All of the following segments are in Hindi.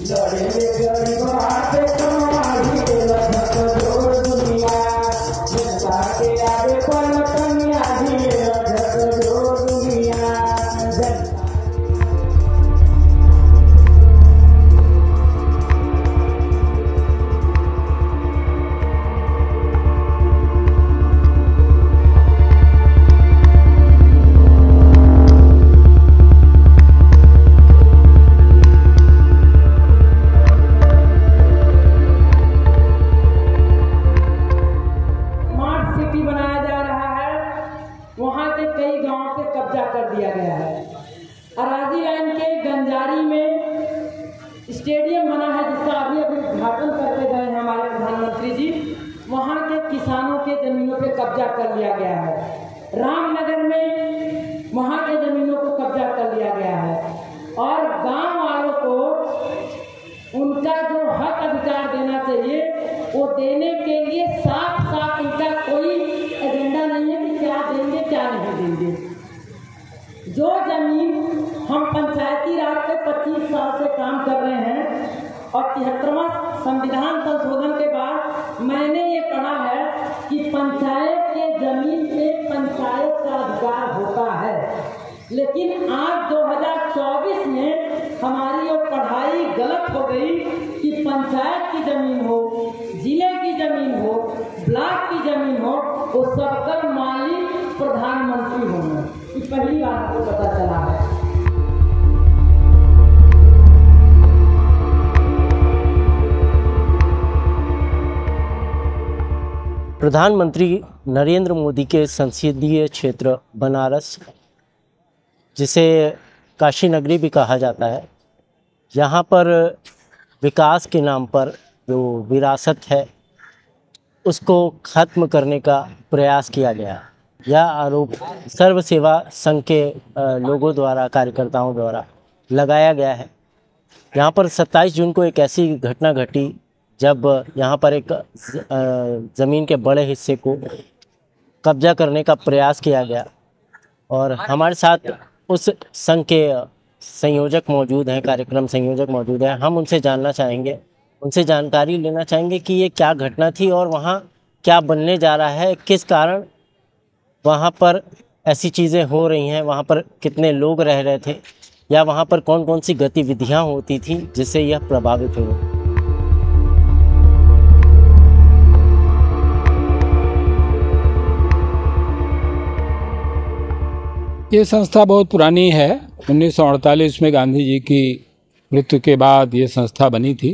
लड़े गरीब हाथ कमाई लखत जोर दुनिया जनता के आगे पलटन आधी लखत जोर दुनिया वहाँ के कई गांवों पे कब्जा कर दिया गया है। अराजी लाइन के गंजारी में स्टेडियम बना है जिसका अभी उद्घाटन करके गए हैं हमारे प्रधानमंत्री जी। वहाँ के किसानों के जमीनों पे कब्जा कर लिया गया है। रामनगर में वहाँ के जमीनों को कब्जा कर लिया गया है और गांव वालों को उनका जो हक अधिकार देना चाहिए वो देने के लिए साफ साफ इनका कोई एजेंडा नहीं है कि क्या देंगे क्या नहीं देंगे। जो जमीन हम पंचायती राज पे 25 साल से काम कर रहे हैं और 73वां संविधान संशोधन के बाद मैंने ये पढ़ा है कि पंचायत के जमीन पे पंचायत का अधिकार होता है। लेकिन आज 2024 में हमारी वो पढ़ाई गलत हो गई कि पंचायत की जमीन हो, जिले की जमीन हो, ब्लॉक की जमीन हो, वो सबका मालिक प्रधानमंत्री होना। ये पहली बार आपको पता चला है। प्रधानमंत्री नरेंद्र मोदी के संसदीय क्षेत्र बनारस, जिसे काशी नगरी भी कहा जाता है, यहाँ पर विकास के नाम पर जो विरासत है उसको ख़त्म करने का प्रयास किया गया। यह आरोप सर्व सेवा संघ के लोगों द्वारा, कार्यकर्ताओं द्वारा लगाया गया है। यहाँ पर 27 जून को एक ऐसी घटना घटी जब यहाँ पर एक ज़मीन के बड़े हिस्से को कब्जा करने का प्रयास किया गया और हमारे साथ उस संघ के संयोजक मौजूद हैं, कार्यक्रम संयोजक मौजूद हैं। हम उनसे जानना चाहेंगे, उनसे जानकारी लेना चाहेंगे कि ये क्या घटना थी और वहाँ क्या बनने जा रहा है, किस कारण वहाँ पर ऐसी चीज़ें हो रही हैं, वहाँ पर कितने लोग रह रहे थे या वहाँ पर कौन कौन सी गतिविधियाँ होती थी जिससे यह प्रभावित हुई। ये संस्था बहुत पुरानी है। 1948 में गांधी जी की मृत्यु के बाद ये संस्था बनी थी।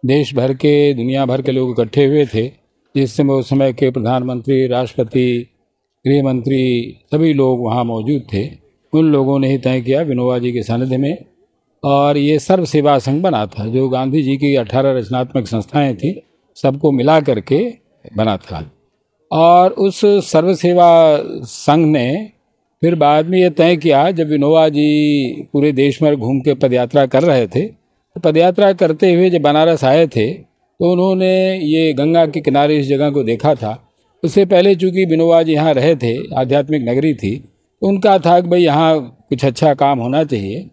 देश भर के, दुनिया भर के लोग इकट्ठे हुए थे, जिससे उस समय के प्रधानमंत्री, राष्ट्रपति, गृह मंत्री सभी लोग वहाँ मौजूद थे। उन लोगों ने ही तय किया विनोबा जी के सानिध्य में, और ये सर्व सेवा संघ बना था जो गांधी जी की 18 रचनात्मक संस्थाएँ थी, सबको मिला करके बना था। और उस सर्व सेवा संघ ने फिर बाद में ये तय किया, जब विनोबा जी पूरे देश में घूम के पदयात्रा कर रहे थे, तो पदयात्रा करते हुए जब बनारस आए थे तो उन्होंने ये गंगा के किनारे इस जगह को देखा था। उससे पहले चूँकि विनोबा जी यहाँ रहे थे, आध्यात्मिक नगरी थी, तो उनका था कि भाई यहाँ कुछ अच्छा काम होना चाहिए,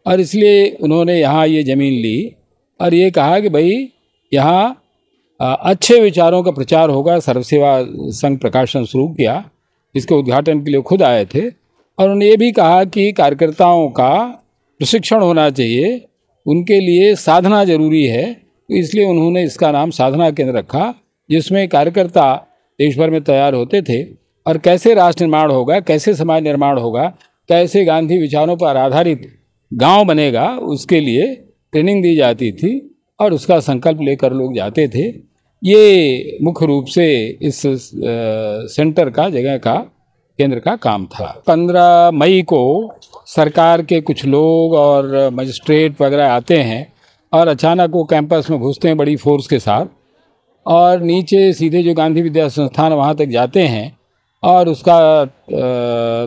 और इसलिए उन्होंने यहाँ ये ज़मीन ली और ये कहा कि भाई यहाँ अच्छे विचारों का प्रचार होगा। सर्व सेवा संघ प्रकाशन शुरू किया, इसके उद्घाटन के लिए खुद आए थे, और उन्होंने ये भी कहा कि कार्यकर्ताओं का प्रशिक्षण होना चाहिए, उनके लिए साधना जरूरी है। तो इसलिए उन्होंने इसका नाम साधना केंद्र रखा, जिसमें कार्यकर्ता देश भर में तैयार होते थे और कैसे राष्ट्र निर्माण होगा, कैसे समाज निर्माण होगा, कैसे गांधी विचारों पर आधारित गांव बनेगा, उसके लिए ट्रेनिंग दी जाती थी और उसका संकल्प लेकर लोग जाते थे। ये मुख्य रूप से इस सेंटर का, जगह का, केंद्र का काम था। 15 मई को सरकार के कुछ लोग और मजिस्ट्रेट वगैरह आते हैं और अचानक वो कैंपस में घुसते हैं बड़ी फोर्स के साथ, और नीचे सीधे जो गांधी विद्या संस्थान वहाँ तक जाते हैं और उसका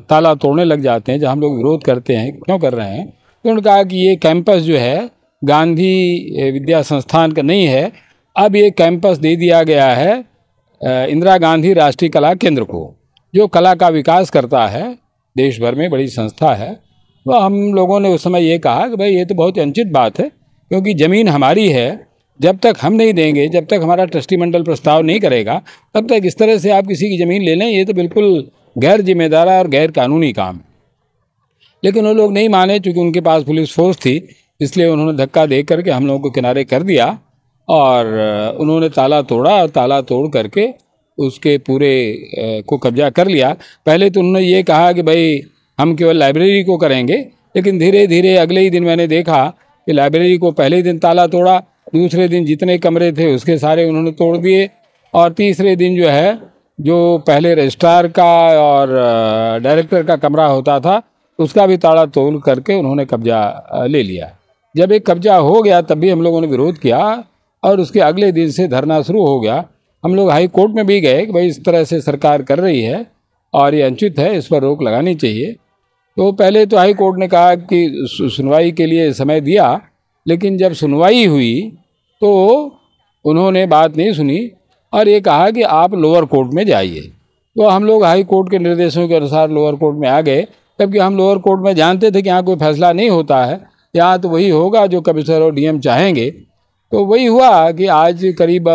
ताला तोड़ने लग जाते हैं। जब हम लोग विरोध करते हैं क्यों कर रहे हैं, तो उन्होंने कहा कि ये कैंपस जो है गांधी विद्या संस्थान का नहीं है, अब ये कैंपस दे दिया गया है इंदिरा गांधी राष्ट्रीय कला केंद्र को, जो कला का विकास करता है, देश भर में बड़ी संस्था है। तो हम लोगों ने उस समय ये कहा कि भाई ये तो बहुत अनुचित बात है क्योंकि ज़मीन हमारी है, जब तक हम नहीं देंगे, जब तक हमारा ट्रस्टी मंडल प्रस्ताव नहीं करेगा, तब तक इस तरह से आप किसी की ज़मीन ले लें, ये तो बिल्कुल गैर जिम्मेदार और गैर कानूनी काम है। लेकिन वो लोग नहीं माने, चूँकि उनके पास पुलिस फोर्स थी, इसलिए उन्होंने धक्का दे करके हम लोगों को किनारे कर दिया और उन्होंने ताला तोड़ा और ताला तोड़ करके उसके पूरे को कब्जा कर लिया। पहले तो उन्होंने ये कहा कि भाई हम केवल लाइब्रेरी को करेंगे, लेकिन धीरे धीरे अगले ही दिन मैंने देखा कि लाइब्रेरी को पहले ही दिन ताला तोड़ा, दूसरे दिन जितने कमरे थे उसके सारे उन्होंने तोड़ दिए, और तीसरे दिन जो है, जो पहले रजिस्ट्रार का और डायरेक्टर का कमरा होता था उसका भी ताला तोड़ करके उन्होंने कब्जा ले लिया। जब एक कब्जा हो गया तब भी हम लोगों ने विरोध किया और उसके अगले दिन से धरना शुरू हो गया। हम लोग हाई कोर्ट में भी गए कि भाई इस तरह से सरकार कर रही है और ये अनुचित है, इस पर रोक लगानी चाहिए। तो पहले तो हाई कोर्ट ने कहा कि सुनवाई के लिए समय दिया, लेकिन जब सुनवाई हुई तो उन्होंने बात नहीं सुनी और ये कहा कि आप लोअर कोर्ट में जाइए। तो हम लोग हाई कोर्ट के निर्देशों के अनुसार लोअर कोर्ट में आ गए, जबकि हम लोअर कोर्ट में जानते थे कि यहाँ कोई फैसला नहीं होता है, यहाँ तो वही होगा जो कमिश्नर और डीएम चाहेंगे। तो वही हुआ कि आज करीब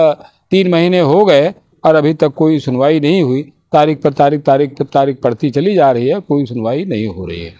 3 महीने हो गए और अभी तक कोई सुनवाई नहीं हुई। तारीख पर तारीख पड़ती चली जा रही है, कोई सुनवाई नहीं हो रही है।